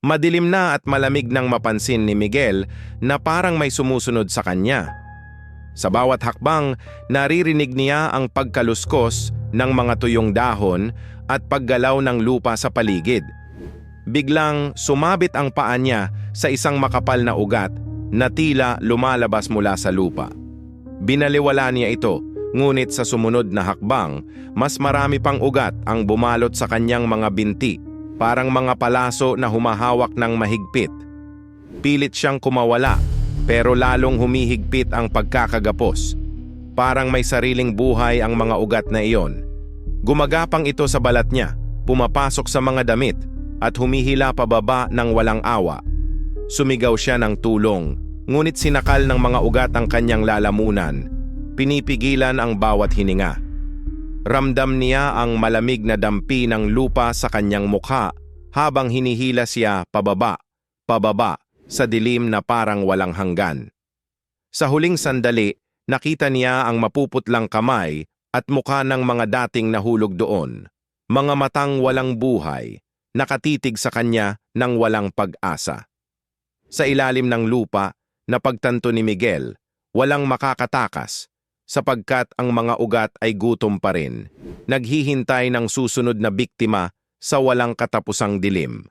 Madilim na at malamig nang mapansin ni Miguel na parang may sumusunod sa kanya. Sa bawat hakbang, naririnig niya ang pagkaluskos ng mga tuyong dahon at paggalaw ng lupa sa paligid. Biglang sumabit ang paa niya sa isang makapal na ugat na tila lumalabas mula sa lupa. Binaliwala niya ito, ngunit sa sumunod na hakbang, mas marami pang ugat ang bumalot sa kanyang mga binti, parang mga palaso na humahawak ng mahigpit. Pilit siyang kumawala, pero lalong humihigpit ang pagkakagapos. Parang may sariling buhay ang mga ugat na iyon. Gumagapang ito sa balat niya, pumapasok sa mga damit, at humihila pababa ng walang awa. Sumigaw siya ng tulong, ngunit sinakal ng mga ugat ang kanyang lalamunan. Pinipigilan ang bawat hininga. Ramdam niya ang malamig na dampi ng lupa sa kanyang mukha habang hinihila siya pababa, pababa, sa dilim na parang walang hanggan. Sa huling sandali, nakita niya ang mapuputlang kamay at mukha ng mga dating nahulog doon. Mga matang walang buhay, nakatitig sa kanya ng walang pag-asa. Sa ilalim ng lupa, napagtanto ni Miguel, walang makakatakas, sapagkat ang mga ugat ay gutom pa rin, naghihintay ng susunod na biktima sa walang katapusang dilim.